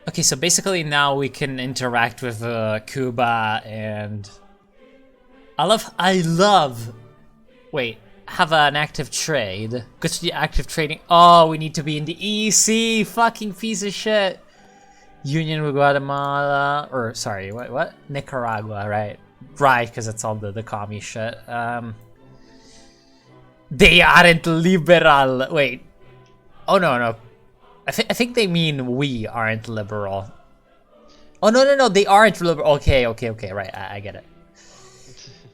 Okay, so basically now we can interact with Cuba and... I love... Wait, have an active trade. Go to the active trading... Oh, we need to be in the EC! Fucking piece of shit! Union with Guatemala... Or, sorry, what? Nicaragua, right? Right, because it's all the commie shit. They aren't liberal! Wait. Oh, no. I think they mean we aren't liberal. Oh, no, they aren't liberal. Okay, right, I get it.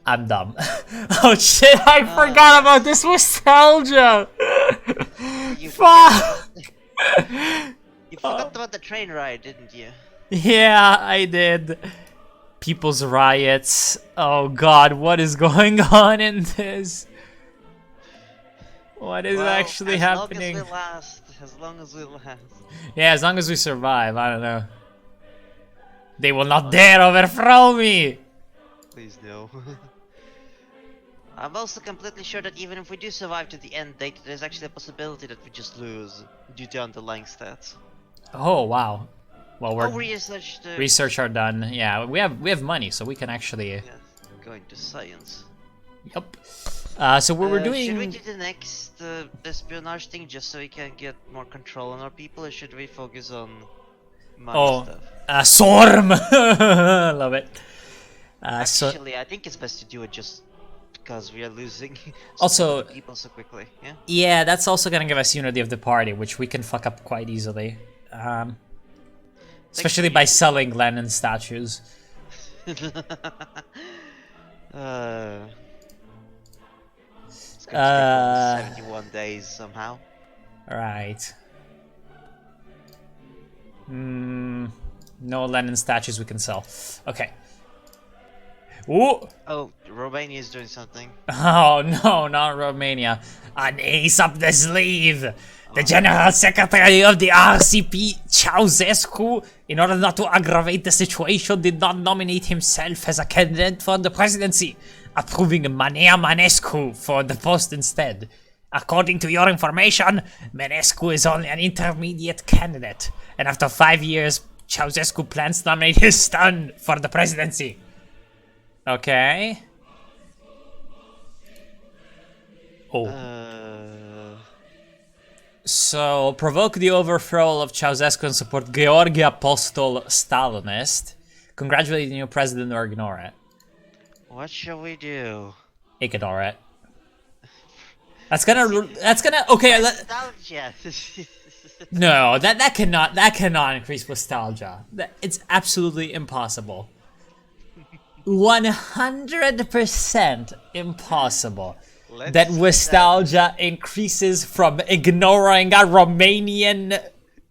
I'm dumb. Oh shit, I forgot about this nostalgia! Fuck! You forgot about the train ride, didn't you? Yeah, I did. People's riots. Oh god, what is going on in this? What is actually happening? As long as we last. Yeah, as long as we survive, I don't know. They will not dare overthrow me! Please no. I'm also completely sure that even if we do survive to the end date, there's actually a possibility that we just lose due to underlying stats. Oh wow. Well, we're research are done. Yeah, we have money, so we can actually. Yeah, going to science. Yep. So what we're doing. Should we do the next espionage thing just so we can get more control on our people, or should we focus on money stuff? Storm. Love it. Actually, I think it's best to do it just because we are losing also people so quickly. Yeah. Yeah, that's also gonna give us unity of the party, which we can fuck up quite easily. Especially by selling Lenin statues. It's gonna take 71 days somehow. Right. No Lenin statues we can sell. Okay. Ooh. Oh, Romania is doing something. Oh no, not Romania. An ace up the sleeve. The General Secretary of the RCP, Ceausescu, in order not to aggravate the situation, did not nominate himself as a candidate for the presidency, approving Manea Manescu for the post instead. According to your information, Manescu is only an intermediate candidate, and after 5 years, Ceausescu plans to nominate his son for the presidency. Okay. So, provoke the overthrow of Ceausescu and support Georgi Apostol Stalinist. Congratulate the new president or ignore it. What shall we do? Ignore it. That's gonna, okay, nostalgia. No, that cannot increase nostalgia. It's absolutely impossible. 100% impossible. That nostalgia increases from ignoring a Romanian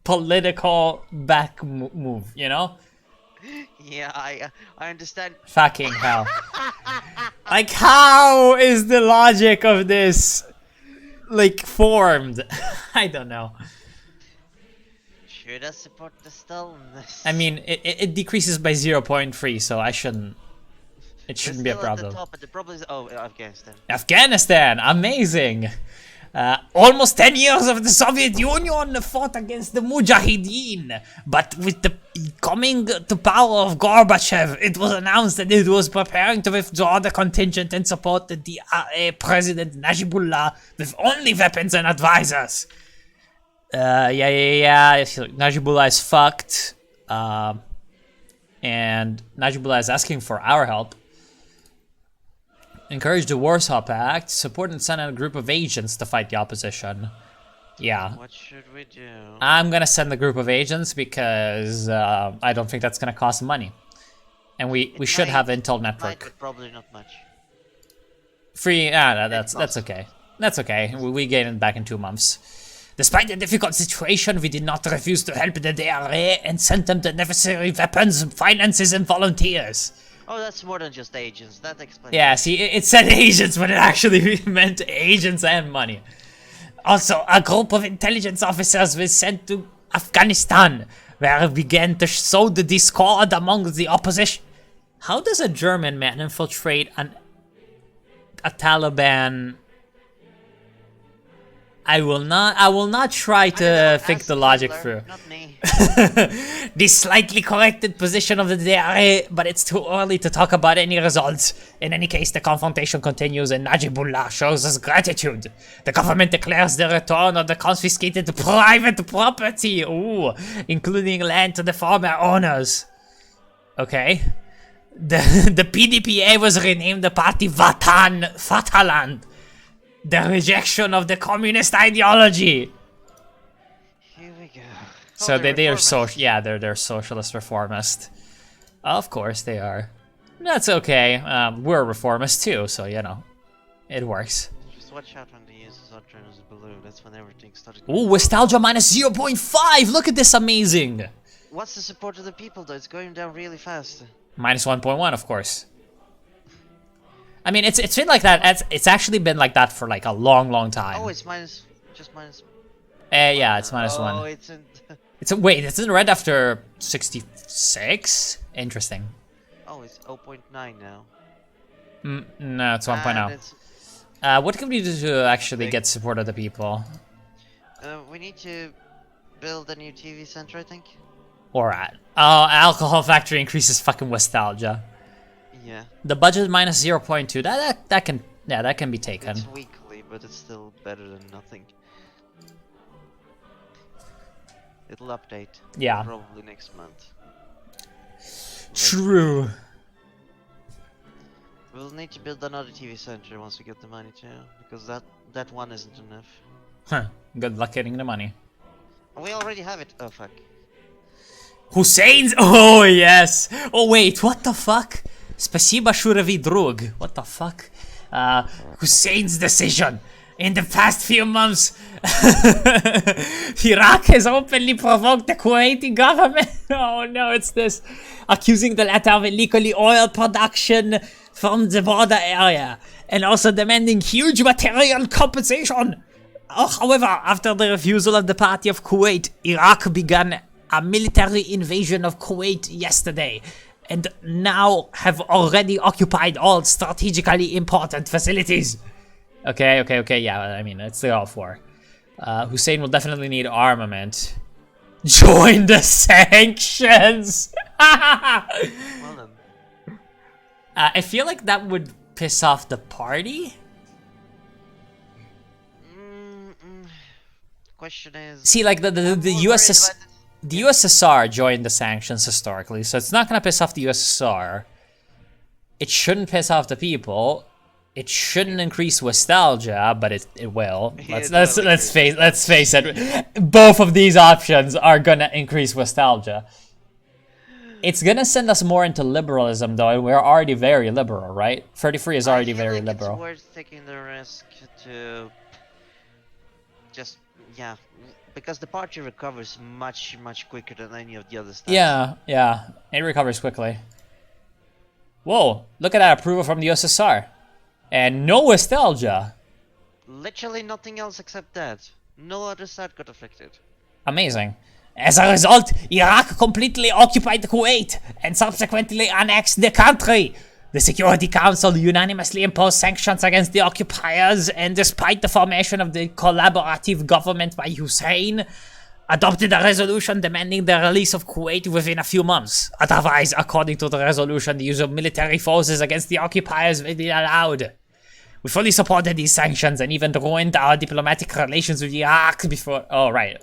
political back move, you know? Yeah, I understand. Fucking hell. Like, how is the logic of this, like, formed? I don't know. Should I support the Stalinists? I mean, it decreases by 0.3, so I shouldn't. It shouldn't be a problem. At the top, but the problem is, Afghanistan. Afghanistan, amazing. Almost 10 years of the Soviet Union fought against the Mujahideen, but with the coming to power of Gorbachev, it was announced that it was preparing to withdraw the contingent and support the President Najibullah with only weapons and advisors. Yeah. Najibullah is fucked, and Najibullah is asking for our help. Encourage the Warsaw Pact, support and send out a group of agents to fight the opposition. Yeah. What should we do? I'm gonna send a group of agents because I don't think that's gonna cost money. And we should have Intel network. But probably not much. Free, that's okay. That's okay, we gain it back in 2 months. Despite the difficult situation, we did not refuse to help the DRA and sent them the necessary weapons, finances, and volunteers. Oh, that's more than just agents. That explains. Yeah, see, it said agents, but it actually meant agents and money. Also, a group of intelligence officers was sent to Afghanistan, where we began to sow the discord among the opposition. How does a German man infiltrate a Taliban I will not try to think the logic through. Not me. The slightly corrected position of the DRA, but it's too early to talk about any results. In any case, the confrontation continues and Najibullah shows us gratitude. The government declares the return of the confiscated private property, ooh, including land to the former owners. Okay. The PDPA was renamed the party Vaterland. The rejection of the communist ideology. Here we go. So they're they are reformists. they're socialist reformist. Of course they are. That's okay. We're reformists too, so you know, it works. Just watch out when the USSR turns blue. That's when everything started. Ooh, Ostalgie minus 0.5. Look at this, amazing. What's the support of the people though? It's going down really fast. Minus 1.1, of course. I mean, it's been like that. It's actually been like that for like a long time. Oh, it's minus. Just minus. Yeah, it's minus Oh, one. it's in. Wait, it's in red after 66. Interesting. Oh, it's 0.9 now. No, it's 1.0. And it's, What can we do to actually get support of the people? we need to build a new TV center, I think. Alright. Alcohol factory increases fucking Ostalgie. Yeah. The budget minus 0.2. That can be taken. It's weekly, but it's still better than nothing. It'll update. Yeah. Probably next month. True. We'll need to build another TV center once we get the money too, because that one isn't enough. Huh. Good luck getting the money. We already have it. Oh fuck. Hussein's. Oh yes. Oh wait. What the fuck? Спасибо, Shurevi Drug. What the fuck? Hussein's decision. In the past few months, Iraq has openly provoked the Kuwaiti government. Oh no, it's this. Accusing the latter of illegally oil production from the border area. And also demanding huge material compensation. However, after the refusal of the party of Kuwait, Iraq began a military invasion of Kuwait yesterday. And now have already occupied all strategically important facilities. Okay, yeah, I mean, it's the all for. Hussein will definitely need armament. Join the sanctions! Well then. I feel like that would piss off the party. Question is. See, like the the USSR joined the sanctions historically, so it's not gonna piss off the USSR. It shouldn't piss off the people. It shouldn't increase Ostalgie, but it will. Let's face it. Both of these options are gonna increase Ostalgie. It's gonna send us more into liberalism, though, and we're already very liberal, right? 33 is already very liberal. It's worth taking the risk to just because the party recovers much quicker than any of the other stuff. Yeah, it recovers quickly. Whoa! Look at that approval from the USSR. And no Ostalgie. Literally nothing else except that. No other side got affected. Amazing. As a result, Iraq completely occupied Kuwait and subsequently annexed the country. The Security Council unanimously imposed sanctions against the occupiers, and despite the formation of the collaborative government by Hussein, adopted a resolution demanding the release of Kuwait within a few months. Otherwise, according to the resolution, the use of military forces against the occupiers will be allowed. We fully supported these sanctions and even ruined our diplomatic relations with Iraq before. Oh, right.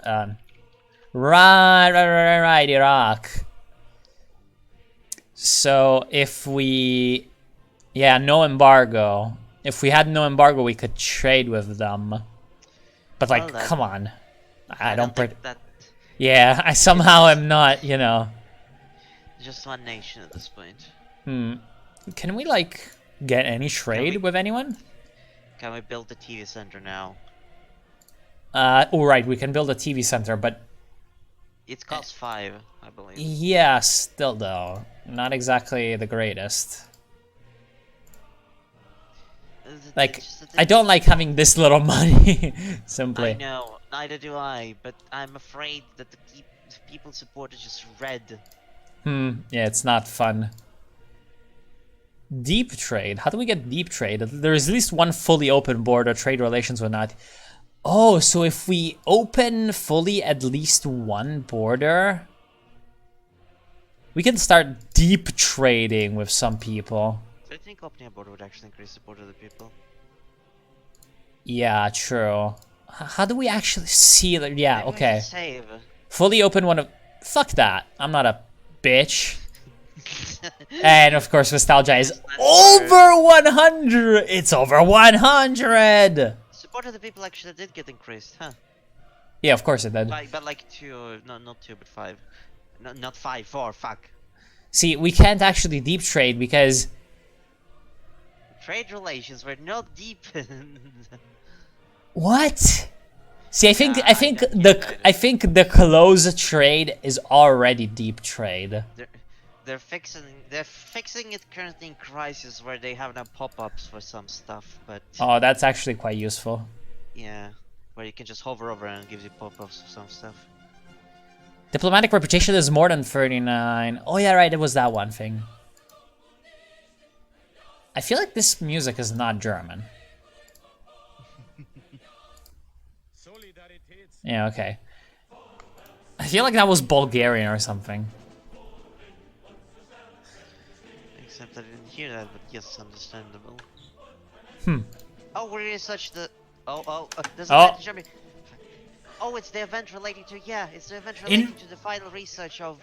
Right, Iraq. So if we, no embargo. If we had no embargo, we could trade with them. But like, Well, come on. I don't. think that Yeah, I somehow am not. You know. just one nation at this point. Can we like get any trade with anyone? Can we build the TV center now? Oh right, we can build a TV center, but It costs 5, I believe. yeah, still though, not exactly the greatest. Like, I don't like having this little money, simply. I know, neither do I, but I'm afraid that the people support is just red. Yeah, it's not fun. Deep trade. How do we get deep trade? There is at least one fully open border, trade relations or not. Oh, so if we open fully at least one border, we can start deep trading with some people. So I think opening a border would actually increase the border of the people. Yeah, true. How do we actually see that? Yeah, Maybe we okay. should save. Fully open one of... Fuck that. I'm not a bitch. And of course, nostalgia is over 100! It's over 100! Support of the people actually did get increased, huh? Yeah, of course it did. But like 2, no, not 2, but 5. No, not 5, 4, fuck. See, we can't actually deep trade because... Trade relations were not deepened. What? See, I think I I think the close trade is already deep trade. They're fixing it currently in crisis where they have now pop-ups for some stuff, but Oh, that's actually quite useful. yeah, where you can just hover over and it gives you pop-ups for some stuff. Diplomatic reputation is more than 39. Oh yeah, right, it was that one thing. I feel like this music is not German. Yeah, okay. I feel like that was Bulgarian or something. Except I didn't hear that, but yes, understandable. Hmm. Oh, where is such the... there's Oh. event in Germany. Oh, it's the event relating to... Yeah, it's the event relating to the final research of...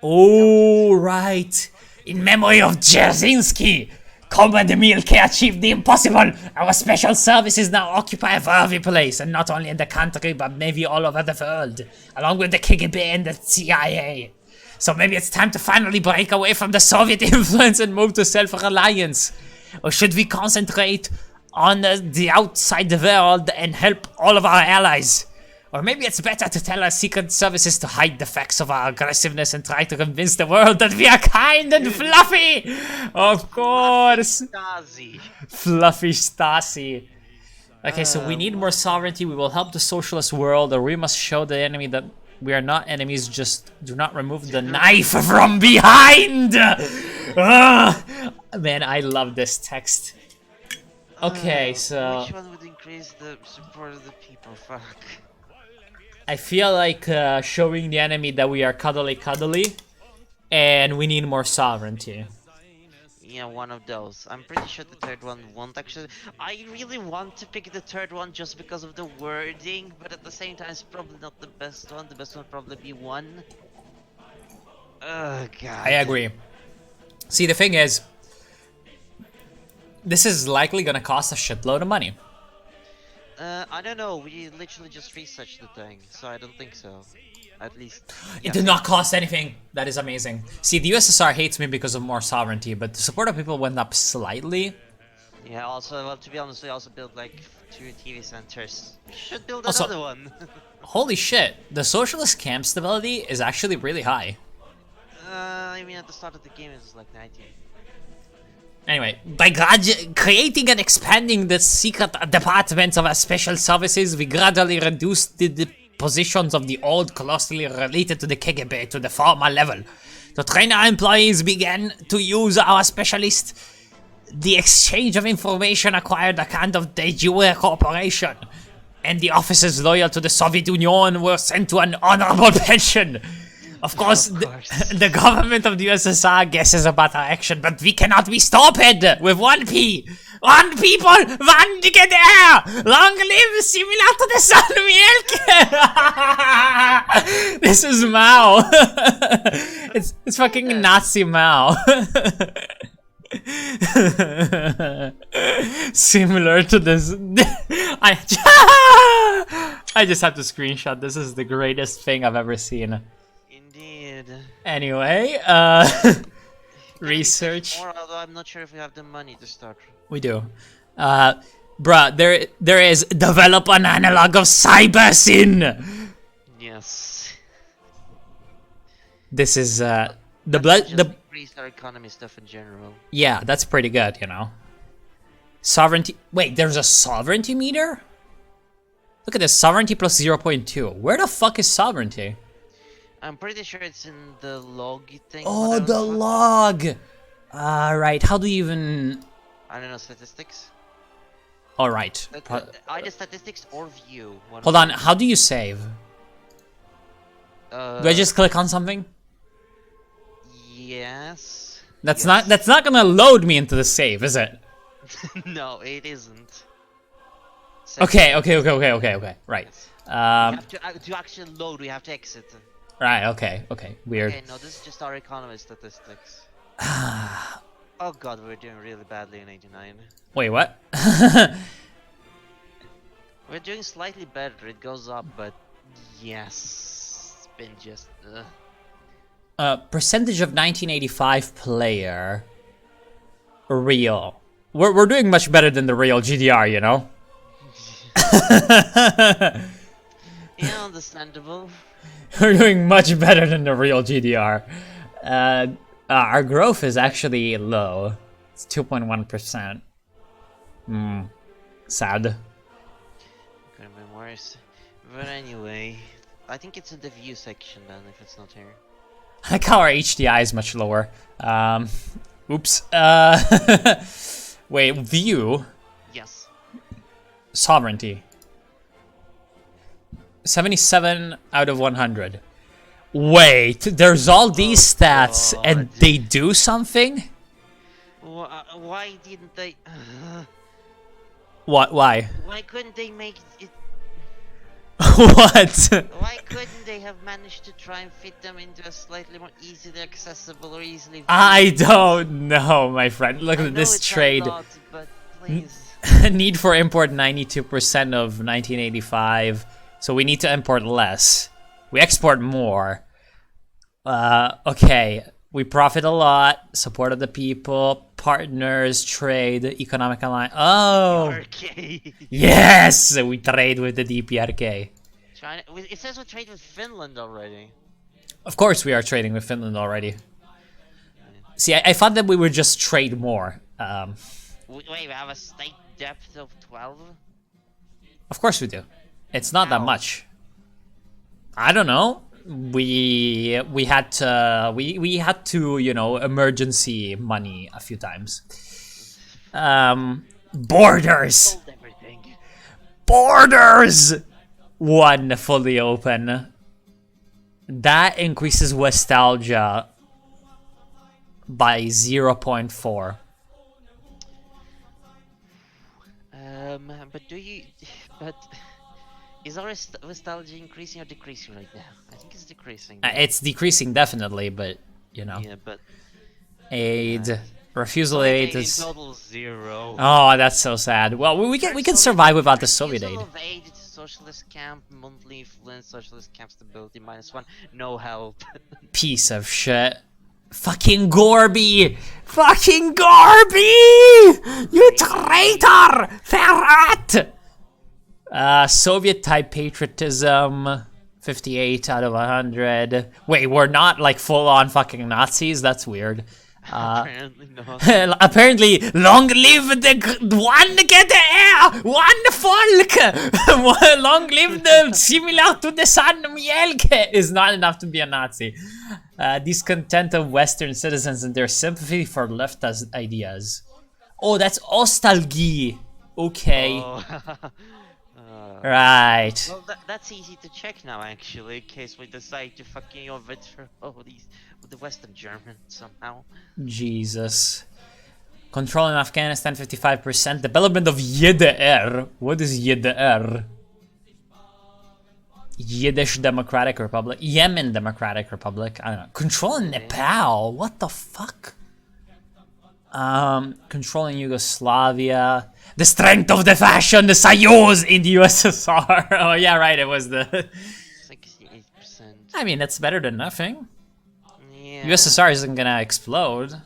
Oh, right. In memory of Dzerzhinsky, Combat Milke achieved the impossible. Our special services now occupy a worthy place, and not only in the country, but maybe all over the world, along with the KGB and the CIA. So maybe it's time to finally break away from the Soviet influence and move to self-reliance. Or should we concentrate on the outside world and help all of our allies? Or maybe it's better to tell our secret services to hide the facts of our aggressiveness and try to convince the world that we are kind and fluffy! Of course! STASI. Fluffy STASI. Okay, so we need more sovereignty, we will help the socialist world, or we must show the enemy that we are not enemies, just do not remove the knife from behind! Man, I love this text. Okay, so... Which one would increase the support of the people? Fuck. I feel like showing the enemy that we are cuddly, and we need more sovereignty. Yeah, one of those. I'm pretty sure the third one won't actually... I really want to pick the third one just because of the wording, but at the same time it's probably not the best one. The best one would probably be 1. Oh, God. I agree. See, the thing is, this is likely gonna cost a shitload of money. I don't know, we literally just researched the thing, so I don't think so. At least... It did not cost anything. That is amazing. See, the USSR hates me because of more sovereignty, but the support of people went up slightly. Yeah, also, well, to be honest, we also built like 2 TV centers. We should build Also- another one. Holy shit, the socialist camp stability is actually really high. I mean, at the start of the game it was like 19. Anyway, by creating and expanding the secret departments of our special services, we gradually reduced the positions of the old closely related to the KGB to the former level. To train our employees began to use our specialist. The exchange of information acquired a kind of de jure cooperation, and the officers loyal to the Soviet Union were sent to an honorable pension. Of course, the government of the USSR guesses about our action, but we cannot be stopped with 1 P. 1 people, 1 air. Long live similar to the sun milk. This is Mao. It's fucking Nazi Mao. Similar to this. I just have to screenshot. This is the greatest thing I've ever seen. Indeed. Anyway, research. More, although I'm not sure if we have the money to start. We do. Bruh, there is develop an analog of cybersyn. Yes. This is the blood. Just The increase our economy stuff in general. yeah, that's pretty good, you know. Sovereignty. Wait, there's a sovereignty meter. Look at this, sovereignty plus 0.2. Where the fuck is sovereignty? I'm pretty sure it's in the log thing. Oh, the log. Right. How do you even? I don't know, statistics? All right. Either statistics or view. Hold on. How do you save? Do I just click on something? Yes. That's not gonna load me into the save, is it? No, it isn't. Okay. Right. To actually load, we have to exit. Right. Okay. Weird. Okay, no, this is just our economy statistics. Oh god, we're doing really badly in 89. Wait, what? We're doing slightly better. It goes up, but yes, it's been just. Percentage of 1985 player. Real. We're doing much better than the real GDR, you know. Yeah, understandable. We're doing much better than the real GDR. Our growth is actually low. It's 2.1%. Sad. Could have been worse. But anyway, I think it's in the view section then, if it's not here. I like how our HDI is much lower. Oops. Wait, view. Yes. Sovereignty. 77 out of 100. Wait, there's all these stats and they do something? Why didn't they... What? Why? Why couldn't they make it... What? Why couldn't they have managed to try and fit them into a slightly more easily accessible or easily... I don't know, my friend. Look at this trade. Lot, but please. Need for import 92% of 1985. So we need to import less. We export more. Okay. We profit a lot. Support of the people. Partners. Trade. Economic alliance. Oh! DPRK. Yes! We trade with the DPRK. China. It says we trade with Finland already. Of course we are trading with Finland already. See, I thought that we would just trade more. Wait, we have a state depth of 12? Of course we do. It's not that much. I don't know. We had to you know, emergency money a few times. Borders. Sold everything. Borders. One fully open. That increases Ostalgie by 0.4. But do you? But is our Ostalgie increasing or decreasing right now? I think it's decreasing. It's decreasing definitely, but you know. Yeah, but aid, refusal aid is total 0. Oh, that's so sad. Well, we can survive without the Soviet aid. Of aid to socialist camp, monthly influence, socialist camp stability -1, no help. Piece of shit. Fucking Gorby! Fucking Gorby! You traitor! Ferret! Soviet type patriotism, 58 out of 100. Wait, we're not like full on fucking Nazis? That's weird. Apparently not. Apparently, long live the one GDR, one folk. Long live the similar to the sun Mielke is not enough to be a Nazi. Discontent of Western citizens and their sympathy for leftist ideas. Oh, that's Ostalgie. Okay. Oh. Right. Well, that's easy to check now, actually, in case we decide to fucking overthrow these with the Western Germans somehow. Jesus. Control in Afghanistan 55%. Development of YDR. What is YDR? Yiddish Democratic Republic. Yemen Democratic Republic. I don't know. Control in Nepal. What the fuck? Controlling Yugoslavia. The strength of the fashion, the Soyuz in the USSR. Oh yeah, right. It was the 68%. I mean, that's better than nothing. Yeah. USSR isn't gonna explode.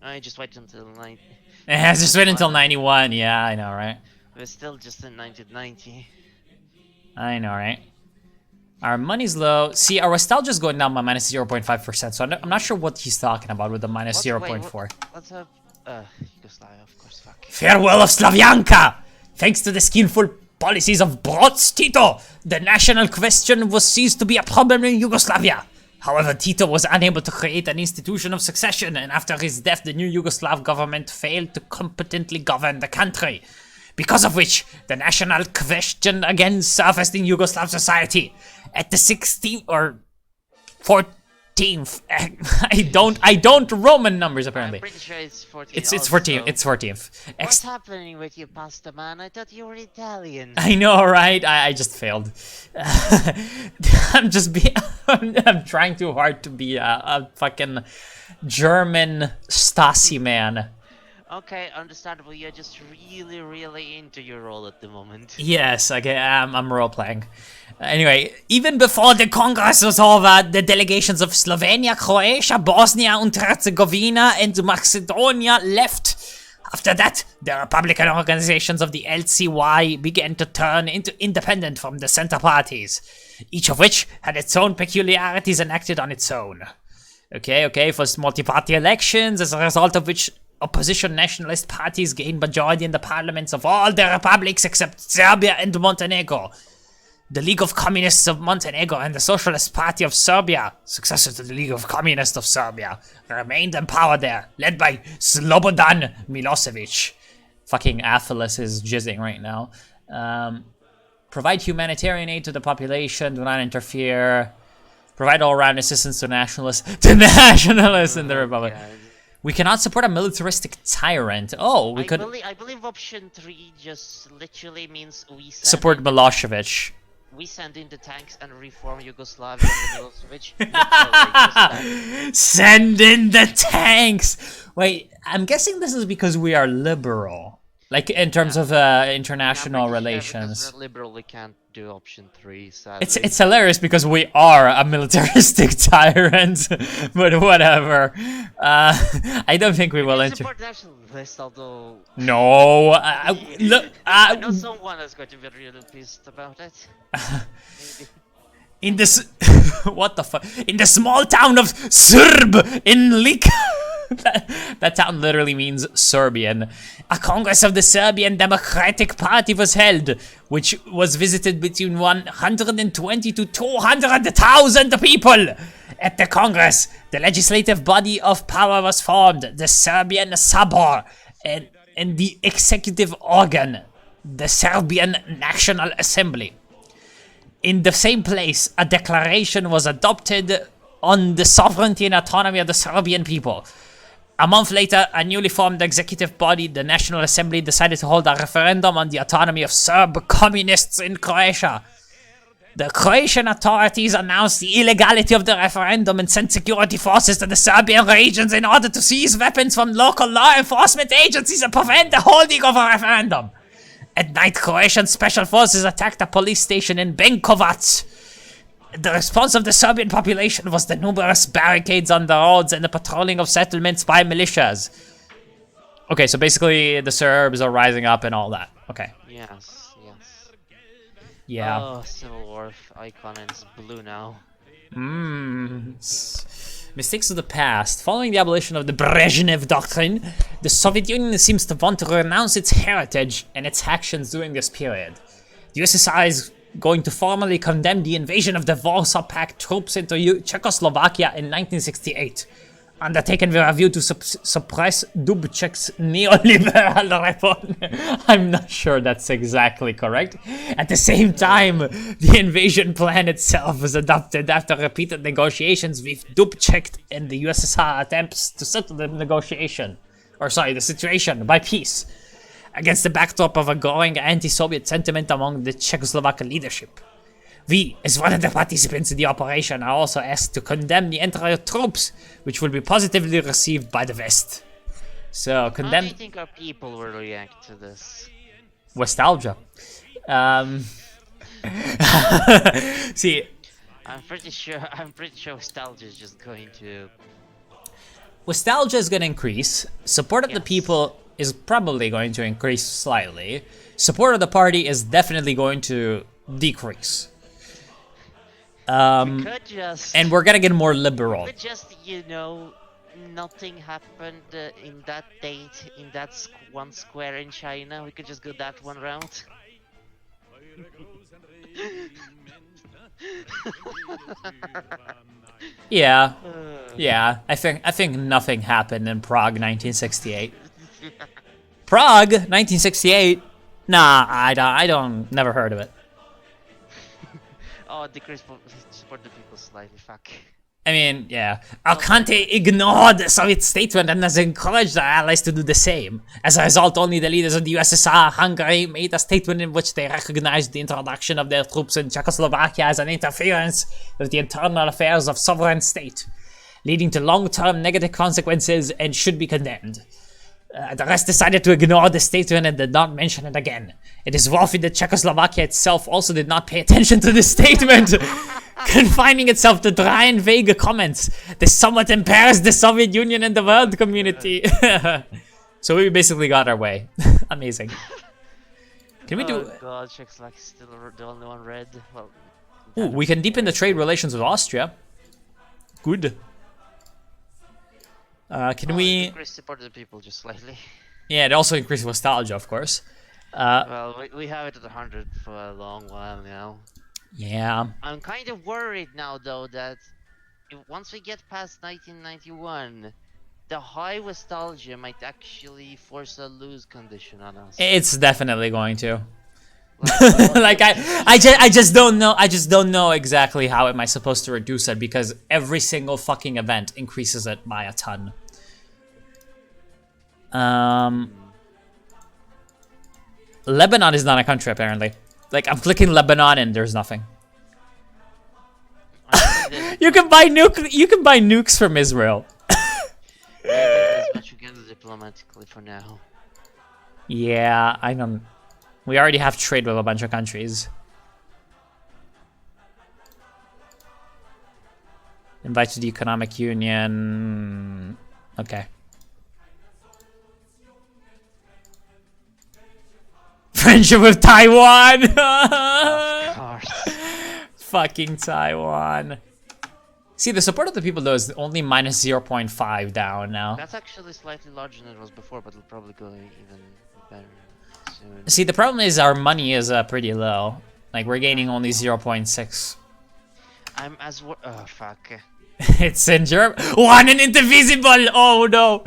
I just wait until 90. Just wait until 91. Yeah, I know, right? We're still just in 1990. I know, right? Our money's low. See, our Ostalgie is going down by minus 0.5%, so I'm not sure what he's talking about with the minus 0.4. What's up? Yugoslavia, of course, fuck. Farewell of Slavyanka! Thanks to the skillful policies of Broz Tito, the national question was ceased to be a problem in Yugoslavia. However, Tito was unable to create an institution of succession, and after his death, the new Yugoslav government failed to competently govern the country. because of which the national question again surfaced in Yugoslav society. At the 16th or 14th, I don't Roman numbers apparently. I'm pretty sure it's 14th. It's 14th. It's 14th. What's happening with you, pasta man? I thought you were Italian. I know, right? I just failed. I'm trying too hard to be a fucking German STASI man. Okay, understandable. You're just really into your role at the moment. Yes, okay, I'm role-playing. Anyway, even before the Congress was over, the delegations of Slovenia, Croatia, Bosnia and Herzegovina, and Macedonia left. After that, the Republican organizations of the LCY began to turn into independent from the center parties, each of which had its own peculiarities and acted on its own. Okay, first multi-party elections, as a result of which opposition nationalist parties gained majority in the parliaments of all the republics except Serbia and Montenegro. The League of Communists of Montenegro and the Socialist Party of Serbia, successor to the League of Communists of Serbia, remained in power there, led by Slobodan Milosevic. Fucking Athalas is jizzing right now. Provide humanitarian aid to the population, do not interfere. Provide all-round assistance to nationalists in the republic. God. We cannot support a militaristic tyrant. Oh, we could I believe option 3 just literally means we send support Milosevic. We send in the tanks and reform Yugoslavia and Milosevic. Literally, just Send in the tanks! Wait, I'm guessing this is because we are liberal. Like, in terms of international relations. Because we're liberal, we can't do option 3, sadly. It's hilarious because we are a militaristic tyrant, but whatever. I don't think we will support nationalists, although... No, look, I know someone is going to be really pissed about it. Maybe. in this... what the fuck? In the small town of Srb in Lik... that town literally means Serbian. A Congress of the Serbian Democratic Party was held, which was visited between 120 to 200,000 people. At the Congress, the legislative body of power was formed, the Serbian Sabor, and the executive organ, the Serbian National Assembly. In the same place, a declaration was adopted on the sovereignty and autonomy of the Serbian people. A month later, a newly formed executive body, the National Assembly, decided to hold a referendum on the autonomy of Serb communists in Croatia. The Croatian authorities announced the illegality of the referendum and sent security forces to the Serbian regions in order to seize weapons from local law enforcement agencies and prevent the holding of a referendum. At night, Croatian special forces attacked a police station in Benkovac. The response of the Serbian population was the numerous barricades on the roads and the patrolling of settlements by militias. Okay, so basically the Serbs are rising up and all that. Okay. Yes. Yeah. Oh, Civil War icon is blue now. Mistakes of the past. Following the abolition of the Brezhnev Doctrine, the Soviet Union seems to want to renounce its heritage and its actions during this period. The USSR is going to formally condemn the invasion of the Warsaw Pact troops into Czechoslovakia in 1968, undertaken with a view to suppress Dubček's neoliberal reform. I'm not sure that's exactly correct. At the same time, the invasion plan itself was adopted after repeated negotiations with Dubček and the USSR attempts to settle the situation by peace, against the backdrop of a growing anti-Soviet sentiment among the Czechoslovak leadership. We, as one of the participants in the operation, are also asked to condemn the entry of troops, which will be positively received by the West. So, condemn... How do you think our people will react to this? Nostalgia. See... I'm pretty sure nostalgia is just going to... Nostalgia is going to increase. Support of the people is probably going to increase slightly. Support of the party is definitely going to decrease. We could just... And we're gonna get more liberal. But just, nothing happened in that date, in that one square in China. We could just go that one round. Yeah. I think nothing happened in Prague 1968. Prague 1968 Nah, I don't, never heard of it. Oh, decrease support the people slightly. Fuck. I mean, yeah. Alcante ignored the Soviet statement and has encouraged their allies to do the same. As a result, only the leaders of the USSR Hungary made a statement in which they recognized the introduction of their troops in Czechoslovakia as an interference with the internal affairs of sovereign state, leading to long-term negative consequences and should be condemned. The rest decided to ignore the statement and did not mention it again. It is worthy that Czechoslovakia itself also did not pay attention to the statement, confining itself to dry and vague comments. This somewhat embarrassed the Soviet Union and the world community. So we basically got our way. Amazing. Can we do... Oh god, Czechoslovakia is still the only one red. Well, ooh, we can deepen the trade relations with Austria. Good. Can we... Increase support of the people just slightly. Yeah, it also increases nostalgia, of course. Well, we have it at 100 for a long while now. Yeah. I'm kind of worried now, though, that once we get past 1991, the high nostalgia might actually force a lose condition on us. It's definitely going to. Like I just don't know. I just don't know exactly how am I supposed to reduce it because every single fucking event increases it by a ton. Lebanon is not a country apparently. Like I'm clicking Lebanon and there's nothing. You can buy nukes from Israel. As much you can diplomatically for now. Yeah, I don't. We already have trade with a bunch of countries. Invite to the economic union. Okay. Friendship with Taiwan. Of course. Fucking Taiwan. See, the support of the people though is only minus 0.5 down now. That's actually slightly larger than it was before, but it'll probably go even better soon. See, the problem is our money is pretty low. Like we're gaining only 0.6. I'm as oh fuck. It's in German. One and indivisible! Oh no!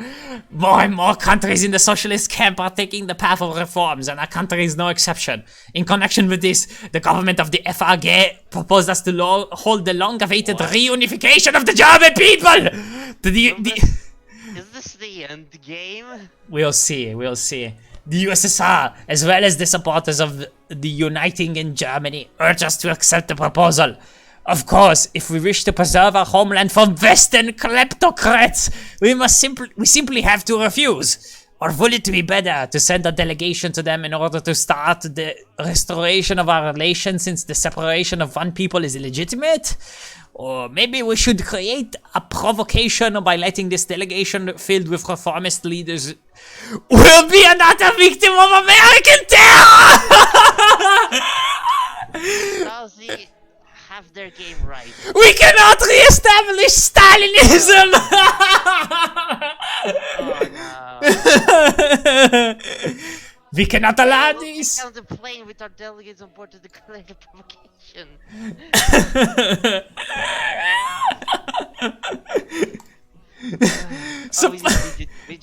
More and more countries in the socialist camp are taking the path of reforms, and our country is no exception. In connection with this, the government of the FRG proposed us to hold the long-awaited reunification of the German people! Is this the end game? We'll see, we'll see. The USSR, as well as the supporters of the uniting in Germany, urge us to accept the proposal. Of course, if we wish to preserve our homeland from Western kleptocrats, we simply have to refuse. Or would it be better to send a delegation to them in order to start the restoration of our relations since the separation of one people is illegitimate? Or maybe we should create a provocation by letting this delegation filled with reformist leaders will be another victim of American terror! STASI have their game right. We cannot re-establish Stalinism! Oh no. We cannot allow this! On the plane with our delegates on board to declare the provocation. So,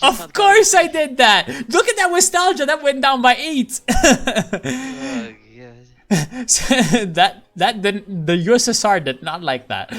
of course I did that! Look at that nostalgia, that went down by 8! The USSR did not like that.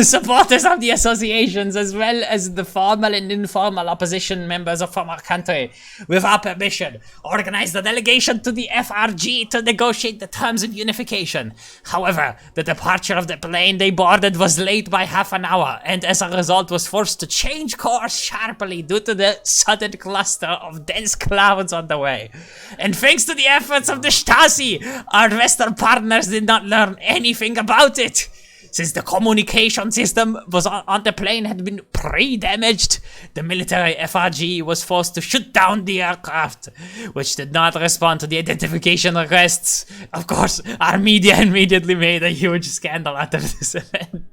Supporters of the associations, as well as the formal and informal opposition members from our country, with our permission, organized a delegation to the FRG to negotiate the terms of unification. However, the departure of the plane they boarded was late by half an hour, and as a result was forced to change course sharply due to the sudden cluster of dense clouds on the way. And thanks to the efforts of the STASI, our Western partners did not learn anything about it. Since the communication system was on the plane had been pre-damaged, the military FRG was forced to shoot down the aircraft, which did not respond to the identification requests. Of course, our media immediately made a huge scandal out of this event.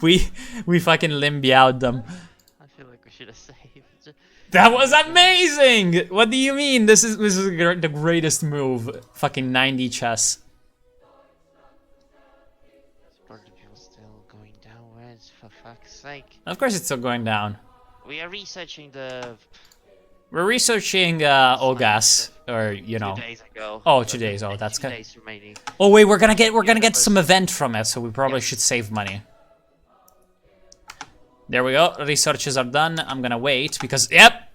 We fucking limbiaed them. I feel like we should have saved. That was amazing! What do you mean? This is the greatest move. Fucking 90 chess. Support the people still going downwards, for fuck's sake. Of course it's still going down. We are researching the We're researching Ogas, or you know. 2 days ago. Oh, 2 days. Oh, that's 2 good. days remaining. Oh wait, we're gonna get some event from it, so we probably should save money. There we go. Researches are done. I'm gonna wait because yep,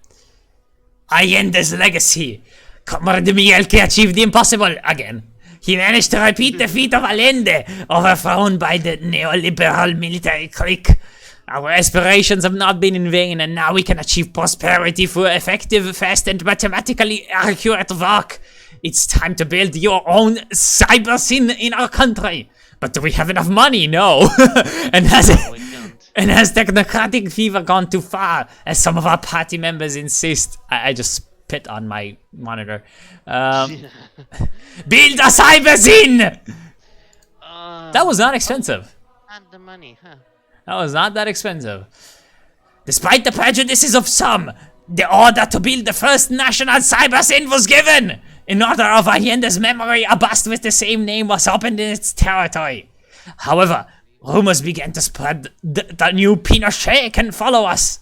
Allende's legacy. Comrade Miguel achieved the impossible again. He managed to repeat the feat of Allende, overthrown by the neoliberal military clique. Our aspirations have not been in vain, and now we can achieve prosperity through effective, fast, and mathematically accurate work. It's time to build your own cyber scene in our country. But do we have enough money? No. and has Technocratic fever gone too far, as some of our party members insist? I just spit on my monitor. Build a cyber scene! That was not expensive. And the money, huh? That was not that expensive. Despite the prejudices of some, the order to build the first national cyber scene was given. In honor of Allende's memory, a bust with the same name was opened in its territory. However, rumors began to spread that the new Pinochet can follow us.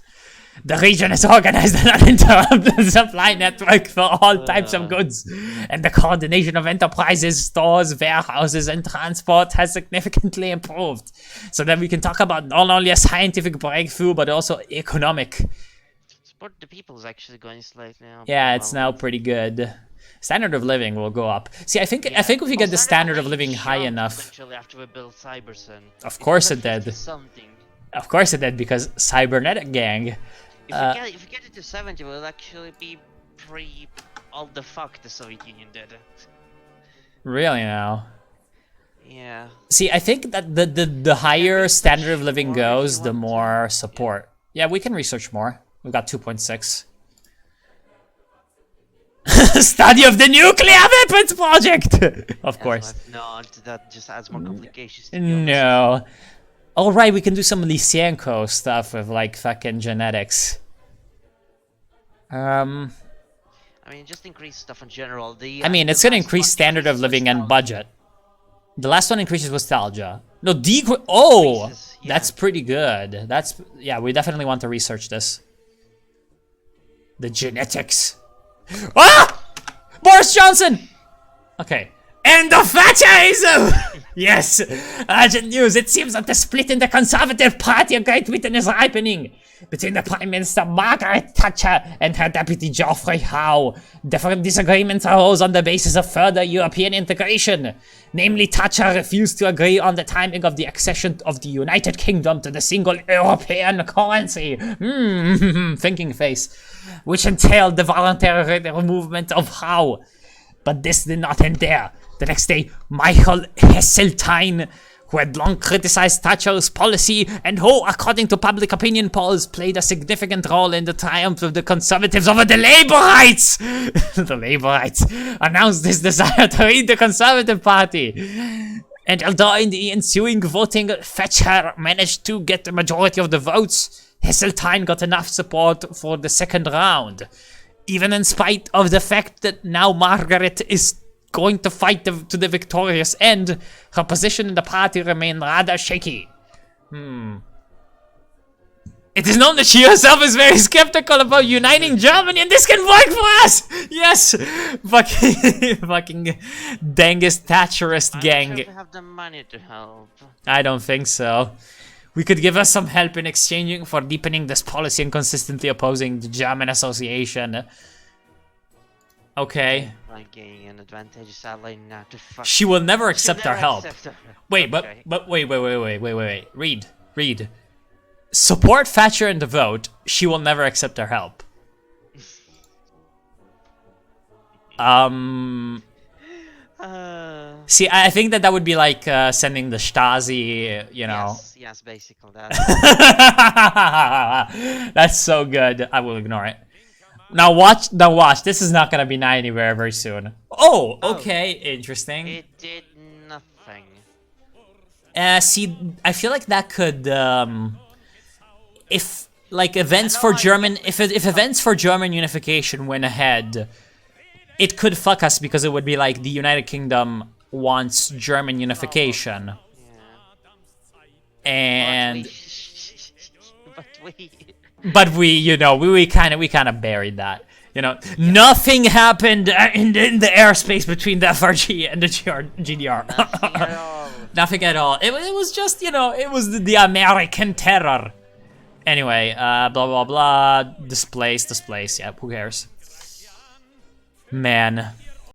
The region has organized an uninterrupted supply network for all types of goods, and the coordination of enterprises, stores, warehouses, and transport has significantly improved. So that we can talk about not only a scientific breakthrough, but also economic. Support the people is actually going slightly up. Yeah, it's now pretty good. Standard of living will go up. See, I think if we get the standard of living high enough. Actually, after we build Cyberson. Of course it did. Something. Of course it did, because Cybernetic Gang. If we get it to 70, we'll actually be all the fuck the Soviet Union did. Really now? Yeah. See, I think that the higher standard of living goes, the more support. Yeah, we can research more. We've got 2.6. Study of the nuclear weapons project! Of course. No, that just adds more complications. No. Alright, we can do some Lysenko stuff with like fucking genetics. I mean, just increase stuff in general. I mean, it's gonna increase standard of living and budget. The last one increases nostalgia. No, oh! Yeah. That's pretty good. Yeah, we definitely want to research this. The genetics. Ah! Boris Johnson! Okay. End of Thatcherism! Yes! Urgent news. It seems that the split in the Conservative Party of Great Britain is ripening. Between the Prime Minister Margaret Thatcher and her deputy Geoffrey Howe, different disagreements arose on the basis of further European integration. Namely, Thatcher refused to agree on the timing of the accession of the United Kingdom to the single European currency. Thinking face. Which entailed the voluntary removal of Howe. But this did not end there. The next day, Michael Heseltine, who had long criticized Thatcher's policy and who, according to public opinion polls, played a significant role in the triumph of the Conservatives over the Labourites, the Labourites, announced his desire to lead the Conservative Party. And although in the ensuing voting, Thatcher managed to get the majority of the votes, Heseltine got enough support for the second round. Even in spite of the fact that now Margaret is going to fight to the victorious end, her position in the party remained rather shaky. It is known that she herself is very skeptical about uniting Germany, and this can work for us! Yes! Fucking DENGIST Thatcherist gang. I'm sure we have the money to help. I don't think so. We could give us some help in exchanging for deepening this policy and consistently opposing the German association. Okay. Like gaining an advantageous ally now to fuck. She will never accept our help. Wait, okay. but wait. Read. Support Thatcher in the vote. She will never accept our help. See, I think that would be like sending the Stasi, you know. Yes, basically that. That's so good. I will ignore it. Now watch. This is not gonna be anywhere very soon. Oh, okay, interesting. It did nothing. See, I feel like that could, if like events for German, if events for German unification went ahead, it could fuck us because it would be like the United Kingdom wants German unification. And but we, you know, we kind of buried that. You know, nothing happened in the airspace between the FRG and the GDR. Nothing at all. Nothing at all. It was just, you know, it was the American terror. Anyway, blah, blah, blah. Displace. Yeah, who cares? Man.